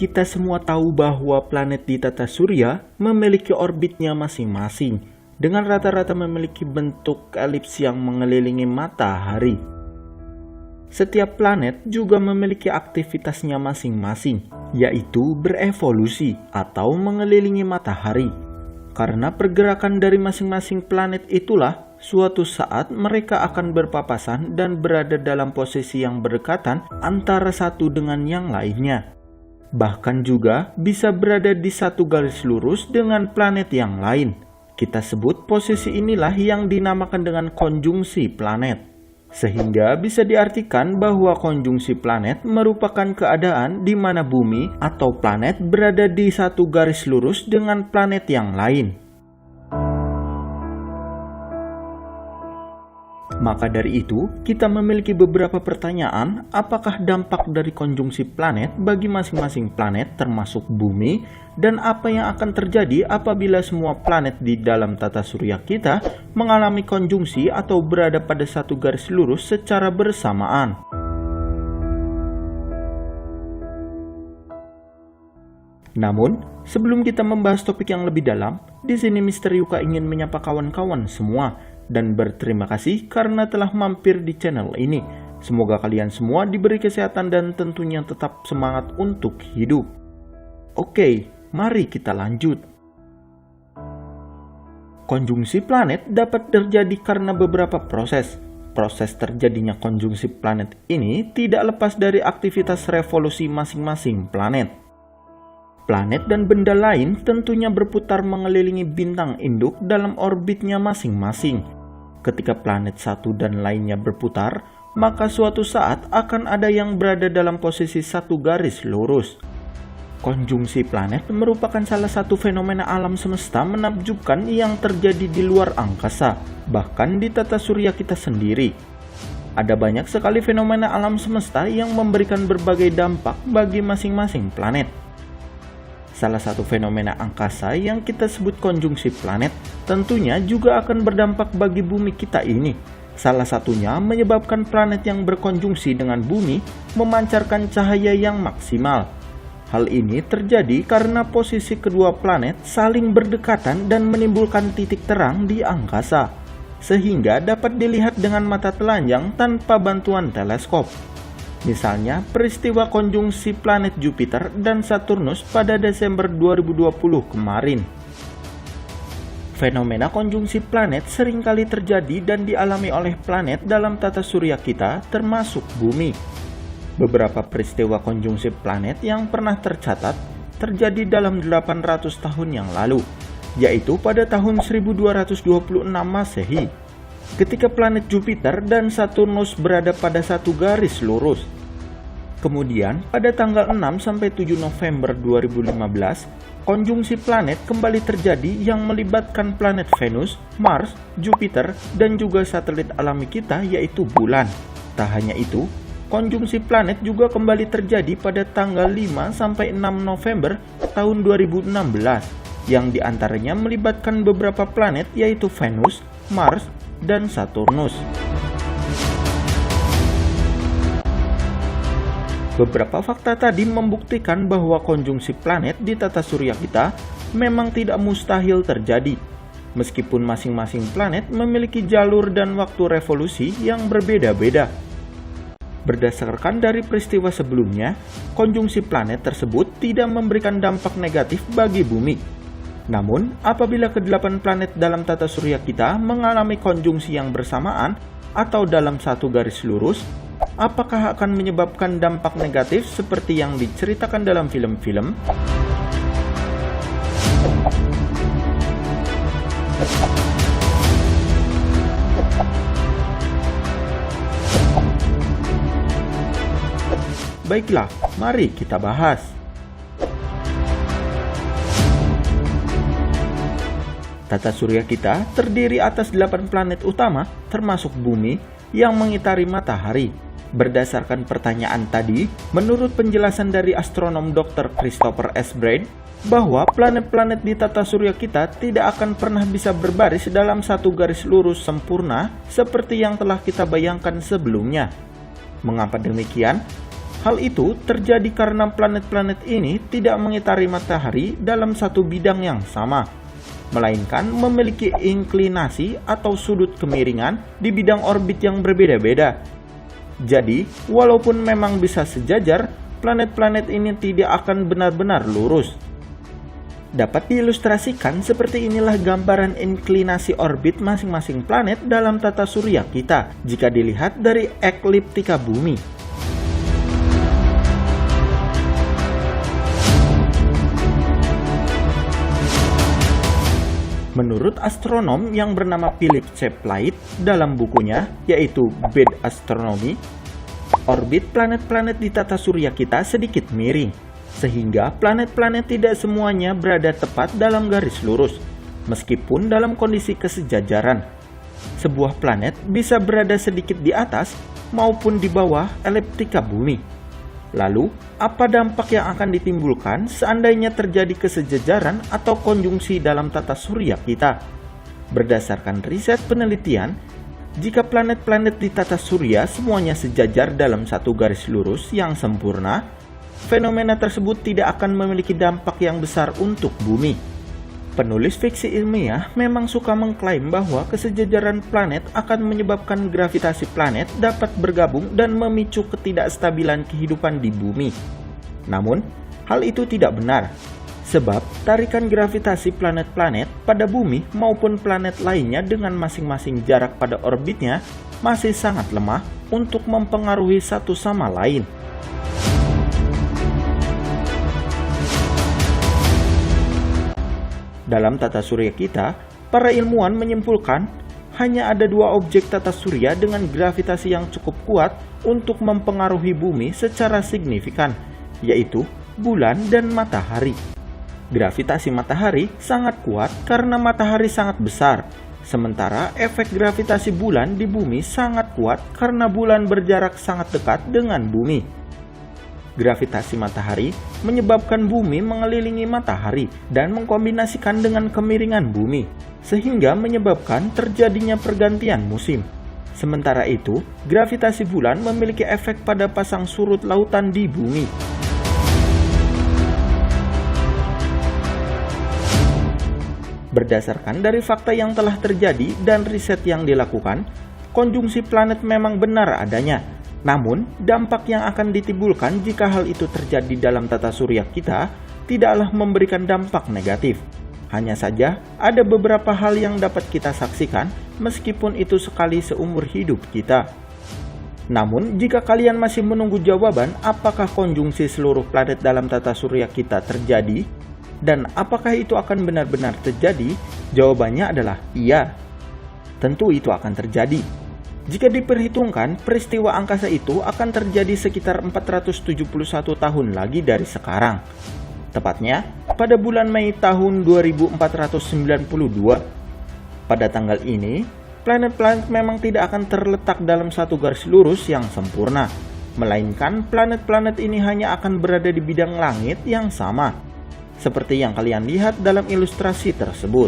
Kita semua tahu bahwa planet di tata surya memiliki orbitnya masing-masing, dengan rata-rata memiliki bentuk elips yang mengelilingi matahari. Setiap planet juga memiliki aktivitasnya masing-masing, yaitu berevolusi atau mengelilingi matahari. Karena pergerakan dari masing-masing planet itulah, suatu saat mereka akan berpapasan dan berada dalam posisi yang berdekatan antara satu dengan yang lainnya. Bahkan juga bisa berada di satu garis lurus dengan planet yang lain. Kita sebut posisi inilah yang dinamakan dengan konjungsi planet. Sehingga bisa diartikan bahwa konjungsi planet merupakan keadaan di mana bumi atau planet berada di satu garis lurus dengan planet yang lain. Maka dari itu, kita memiliki beberapa pertanyaan, apakah dampak dari konjungsi planet bagi masing-masing planet termasuk bumi, dan apa yang akan terjadi apabila semua planet di dalam tata surya kita mengalami konjungsi atau berada pada satu garis lurus secara bersamaan. Namun, sebelum kita membahas topik yang lebih dalam, di sini Mr. Yuka ingin menyapa kawan-kawan semua dan berterima kasih karena telah mampir di channel ini. Semoga kalian semua diberi kesehatan dan tentunya tetap semangat untuk hidup. Oke, mari kita lanjut. Konjungsi planet dapat terjadi karena beberapa proses. Proses terjadinya konjungsi planet ini tidak lepas dari aktivitas revolusi masing-masing planet. Planet dan benda lain tentunya berputar mengelilingi bintang induk dalam orbitnya masing-masing. Ketika planet satu dan lainnya berputar, maka suatu saat akan ada yang berada dalam posisi satu garis lurus. Konjungsi planet merupakan salah satu fenomena alam semesta menakjubkan yang terjadi di luar angkasa, bahkan di tata surya kita sendiri. Ada banyak sekali fenomena alam semesta yang memberikan berbagai dampak bagi masing-masing planet. Salah satu fenomena angkasa yang kita sebut konjungsi planet tentunya juga akan berdampak bagi bumi kita ini. Salah satunya menyebabkan planet yang berkonjungsi dengan bumi memancarkan cahaya yang maksimal. Hal ini terjadi karena posisi kedua planet saling berdekatan dan menimbulkan titik terang di angkasa, sehingga dapat dilihat dengan mata telanjang tanpa bantuan teleskop. Misalnya, peristiwa konjungsi planet Jupiter dan Saturnus pada Desember 2020 kemarin. Fenomena konjungsi planet seringkali terjadi dan dialami oleh planet dalam tata surya kita, termasuk bumi. Beberapa peristiwa konjungsi planet yang pernah tercatat terjadi dalam 800 tahun yang lalu, yaitu pada tahun 1226 Masehi. Ketika planet Jupiter dan Saturnus berada pada satu garis lurus. Kemudian, pada tanggal 6-7 November 2015, konjungsi planet kembali terjadi yang melibatkan planet Venus, Mars, Jupiter, dan juga satelit alami kita yaitu bulan. Tak hanya itu, konjungsi planet juga kembali terjadi pada tanggal 5-6 November tahun 2016, yang diantaranya melibatkan beberapa planet yaitu Venus, Mars, dan Saturnus. Beberapa fakta tadi membuktikan bahwa konjungsi planet di tata surya kita memang tidak mustahil terjadi, meskipun masing-masing planet memiliki jalur dan waktu revolusi yang berbeda-beda. Berdasarkan dari peristiwa sebelumnya, konjungsi planet tersebut tidak memberikan dampak negatif bagi bumi. Namun, apabila ke-8 planet dalam tata surya kita mengalami konjungsi yang bersamaan atau dalam satu garis lurus, apakah akan menyebabkan dampak negatif seperti yang diceritakan dalam film-film? Baiklah, mari kita bahas. Tata surya kita terdiri atas 8 planet utama, termasuk bumi, yang mengitari matahari. Berdasarkan pertanyaan tadi, menurut penjelasan dari astronom Dr. Christopher S. Braid, bahwa planet-planet di tata surya kita tidak akan pernah bisa berbaris dalam satu garis lurus sempurna seperti yang telah kita bayangkan sebelumnya. Mengapa demikian? Hal itu terjadi karena planet-planet ini tidak mengitari matahari dalam satu bidang yang sama, melainkan memiliki inklinasi atau sudut kemiringan di bidang orbit yang berbeda-beda. Jadi, walaupun memang bisa sejajar, planet-planet ini tidak akan benar-benar lurus. Dapat diilustrasikan seperti inilah gambaran inklinasi orbit masing-masing planet dalam tata surya kita jika dilihat dari ekliptika bumi. Menurut astronom yang bernama Philip Chaplite dalam bukunya, yaitu Bad Astronomy, orbit planet-planet di tata surya kita sedikit miring, sehingga planet-planet tidak semuanya berada tepat dalam garis lurus, meskipun dalam kondisi kesejajaran. Sebuah planet bisa berada sedikit di atas maupun di bawah ekliptika bumi. Lalu, apa dampak yang akan ditimbulkan seandainya terjadi kesejajaran atau konjungsi dalam tata surya kita? Berdasarkan riset penelitian, jika planet-planet di tata surya semuanya sejajar dalam satu garis lurus yang sempurna, fenomena tersebut tidak akan memiliki dampak yang besar untuk bumi. Penulis fiksi ilmiah memang suka mengklaim bahwa kesejajaran planet akan menyebabkan gravitasi planet dapat bergabung dan memicu ketidakstabilan kehidupan di bumi. Namun, hal itu tidak benar, sebab tarikan gravitasi planet-planet pada bumi maupun planet lainnya dengan masing-masing jarak pada orbitnya masih sangat lemah untuk mempengaruhi satu sama lain. Dalam tata surya kita, para ilmuwan menyimpulkan hanya ada dua objek tata surya dengan gravitasi yang cukup kuat untuk mempengaruhi bumi secara signifikan, yaitu bulan dan matahari. Gravitasi matahari sangat kuat karena matahari sangat besar, sementara efek gravitasi bulan di bumi sangat kuat karena bulan berjarak sangat dekat dengan bumi. Gravitasi matahari menyebabkan bumi mengelilingi matahari dan mengkombinasikan dengan kemiringan bumi, sehingga menyebabkan terjadinya pergantian musim. Sementara itu, gravitasi bulan memiliki efek pada pasang surut lautan di bumi. Berdasarkan dari fakta yang telah terjadi dan riset yang dilakukan, konjungsi planet memang benar adanya. Namun, dampak yang akan ditimbulkan jika hal itu terjadi dalam tata surya kita tidaklah memberikan dampak negatif. Hanya saja, ada beberapa hal yang dapat kita saksikan meskipun itu sekali seumur hidup kita. Namun, jika kalian masih menunggu jawaban apakah konjungsi seluruh planet dalam tata surya kita terjadi, dan apakah itu akan benar-benar terjadi, jawabannya adalah iya. Tentu itu akan terjadi. Jika diperhitungkan, peristiwa angkasa itu akan terjadi sekitar 471 tahun lagi dari sekarang. Tepatnya, pada bulan Mei tahun 2492. Pada tanggal ini, planet-planet memang tidak akan terletak dalam satu garis lurus yang sempurna, melainkan planet-planet ini hanya akan berada di bidang langit yang sama, seperti yang kalian lihat dalam ilustrasi tersebut.